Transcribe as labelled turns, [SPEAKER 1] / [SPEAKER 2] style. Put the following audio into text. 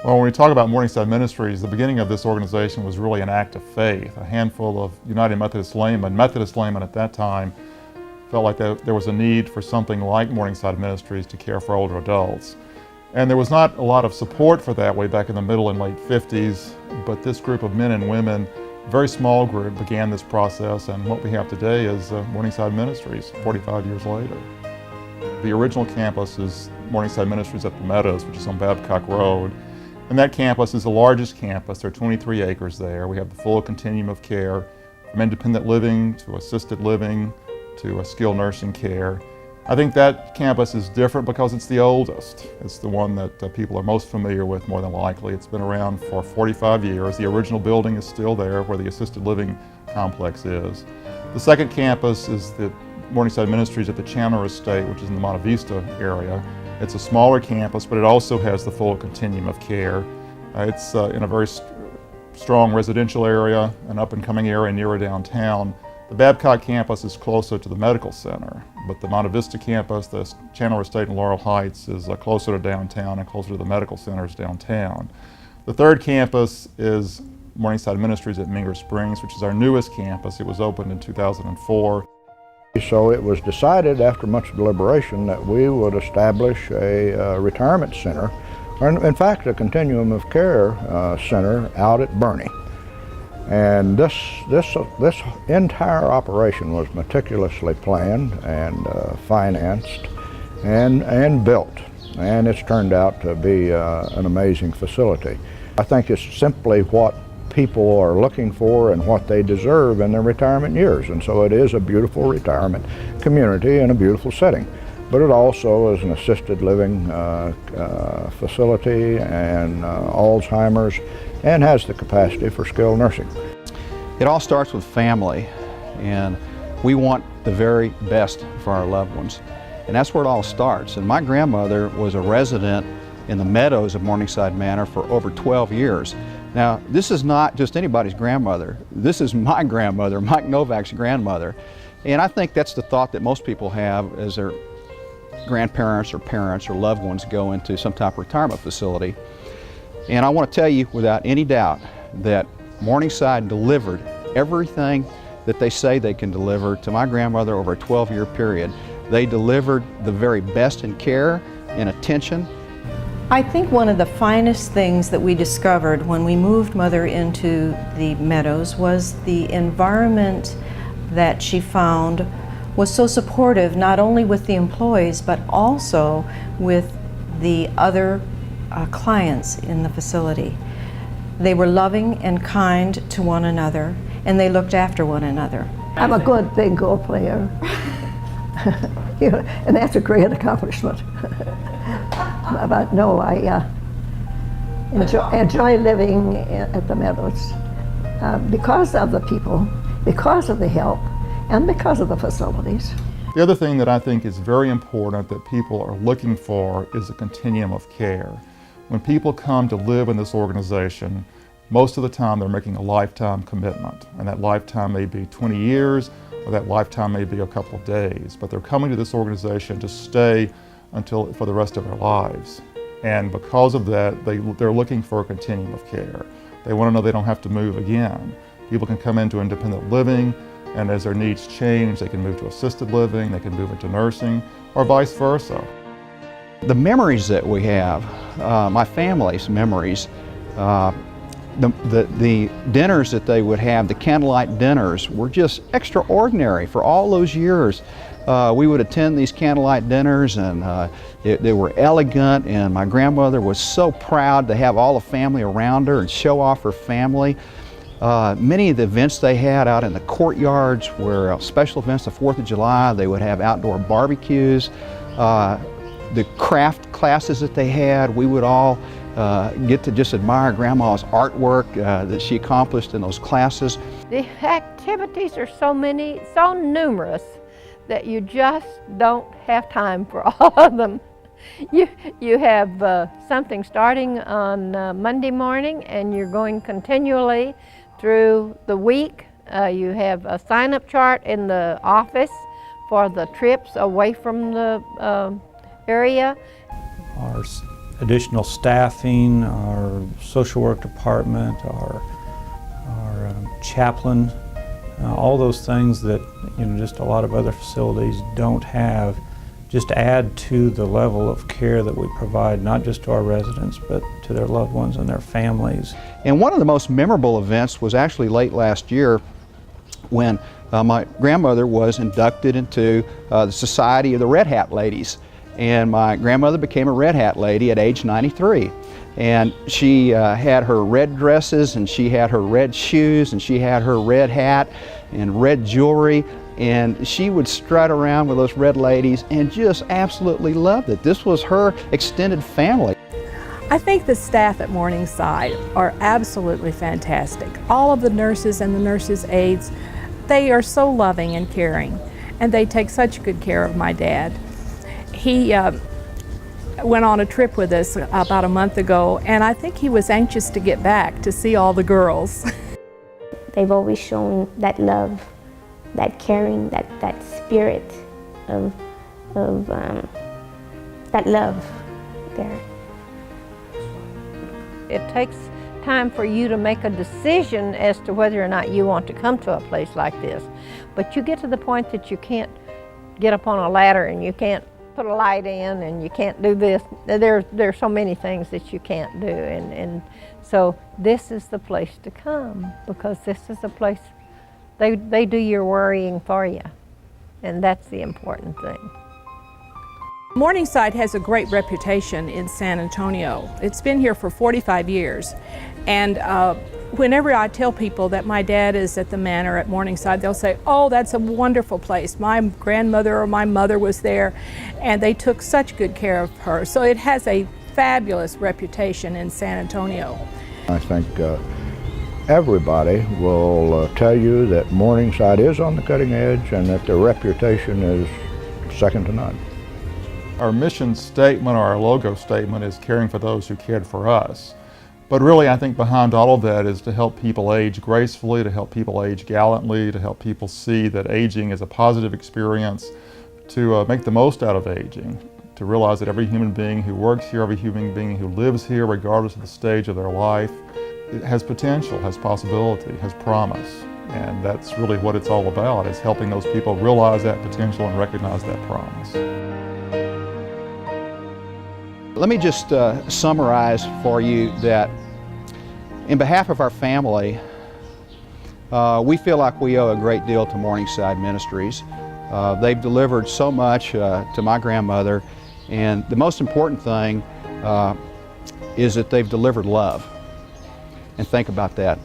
[SPEAKER 1] Well, when we talk about Morningside Ministries, the beginning of this organization was really an act of faith. A handful of United Methodist laymen at that time, felt like there was a need for something like Morningside Ministries to care for older adults. And there was not a lot of support for that way back in the middle and late 50s, but this group of men and women, a very small group, began this process, and what we have today is Morningside Ministries, 45 years later. The original campus is Morningside Ministries at the Meadows, which is on Babcock Road. And that campus is the largest campus. There are 23 acres there. We have the full continuum of care, from independent living to assisted living to skilled nursing care. I think that campus is different because it's the oldest. It's the one that people are most familiar with, more than likely. It's been around for 45 years. The original building is still there where the assisted living complex is. The second campus is the Morningside Ministries at the Chandler Estate, which is in the Monte Vista area. It's a smaller campus, but it also has the full continuum of care. It's in a very strong residential area, an up-and-coming area nearer downtown. The Babcock campus is closer to the medical center, but the Monte Vista campus, the Chandler Estate in Laurel Heights, is closer to downtown and closer to the medical centers downtown. The third campus is Morningside Ministries at Menger Springs, which is our newest campus. It was opened in 2004.
[SPEAKER 2] So it was decided after much deliberation that we would establish a retirement center, or in fact a continuum of care center out at Boerne. And this entire operation was meticulously planned and financed and built, and it's turned out to be an amazing facility. I think it's simply what people are looking for and what they deserve in their retirement years, and so it is a beautiful retirement community in a beautiful setting. But it also is an assisted living facility and Alzheimer's, and has the capacity for skilled nursing.
[SPEAKER 3] It all starts with family, and we want the very best for our loved ones. And that's where it all starts. And my grandmother was a resident in the Meadows of Morningside Manor for over 12 years. Now, this is not just anybody's grandmother. This is my grandmother, Mike Novak's grandmother. And I think that's the thought that most people have as their grandparents or parents or loved ones go into some type of retirement facility. And I want to tell you without any doubt that Morningside delivered everything that they say they can deliver to my grandmother over a 12-year period. They delivered the very best in care and attention.
[SPEAKER 4] I think one of the finest things that we discovered when we moved Mother into the Meadows was the environment that she found was so supportive, not only with the employees, but also with the other clients in the facility. They were loving and kind to one another, and they looked after one another.
[SPEAKER 5] I'm a good bingo player, you know, and that's a great accomplishment. But no, I enjoy living at the Meadows because of the people, because of the help, and because of the facilities.
[SPEAKER 1] The other thing that I think is very important that people are looking for is a continuum of care. When people come to live in this organization, most of the time they're making a lifetime commitment, and that lifetime may be 20 years, or that lifetime may be a couple of days, but they're coming to this organization to stay for the rest of their lives. And because of that, they're looking for a continuum of care. They want to know they don't have to move again. People can come into independent living, and as their needs change, they can move to assisted living, they can move into nursing, or vice versa.
[SPEAKER 3] The memories that we have, my family's memories, the dinners that they would have, the candlelight dinners, were just extraordinary for all those years. We would attend these candlelight dinners, and they were elegant, and my grandmother was so proud to have all the family around her and show off her family. Many of the events they had out in the courtyards were special events. The 4th of July, they would have outdoor barbecues. The craft classes that they had, we would all get to just admire Grandma's artwork that she accomplished in those classes.
[SPEAKER 6] The activities are so many, so numerous, that you just don't have time for all of them. You have something starting on Monday morning, and you're going continually through the week. You have a sign-up chart in the office for the trips away from the area.
[SPEAKER 7] Our additional staffing, our social work department, our chaplain, all those things that just a lot of other facilities don't have, just add to the level of care that we provide, not just to our residents, but to their loved ones and their families.
[SPEAKER 3] And one of the most memorable events was actually late last year when my grandmother was inducted into the Society of the Red Hat Ladies. And my grandmother became a Red Hat lady at age 93. And she had her red dresses, and she had her red shoes, and she had her red hat and red jewelry, and she would strut around with those red ladies and just absolutely loved it. This was her extended family.
[SPEAKER 8] I think the staff at Morningside are absolutely fantastic. All of the nurses and the nurses' aides, they are so loving and caring, and they take such good care of my dad. He went on a trip with us about a month ago, and I think he was anxious to get back to see all the girls.
[SPEAKER 9] They've always shown that love, that caring, that spirit of that love there.
[SPEAKER 6] It takes time for you to make a decision as to whether or not you want to come to a place like this. But you get to the point that you can't get up on a ladder and you can't put a light in and you can't do this. There are so many things that you can't do, and so this is the place to come, because this is the place they do your worrying for you, and that's the important thing.
[SPEAKER 8] Morningside has a great reputation in San Antonio. It's been here for 45 years, and whenever I tell people that my dad is at the manor at Morningside, they'll say, "Oh, that's a wonderful place. My grandmother or my mother was there, and they took such good care of her." So it has a fabulous reputation in San Antonio.
[SPEAKER 2] I think everybody will tell you that Morningside is on the cutting edge and that their reputation is second to none.
[SPEAKER 1] Our mission statement, or our logo statement, is caring for those who cared for us. But really, I think behind all of that is to help people age gracefully, to help people age gallantly, to help people see that aging is a positive experience, to make the most out of aging, to realize that every human being who works here, every human being who lives here, regardless of the stage of their life, has potential, has possibility, has promise. And that's really what it's all about, is helping those people realize that potential and recognize that promise.
[SPEAKER 3] Let me just summarize for you that in behalf of our family, we feel like we owe a great deal to Morningside Ministries. They've delivered so much to my grandmother, and the most important thing is that they've delivered love. And think about that.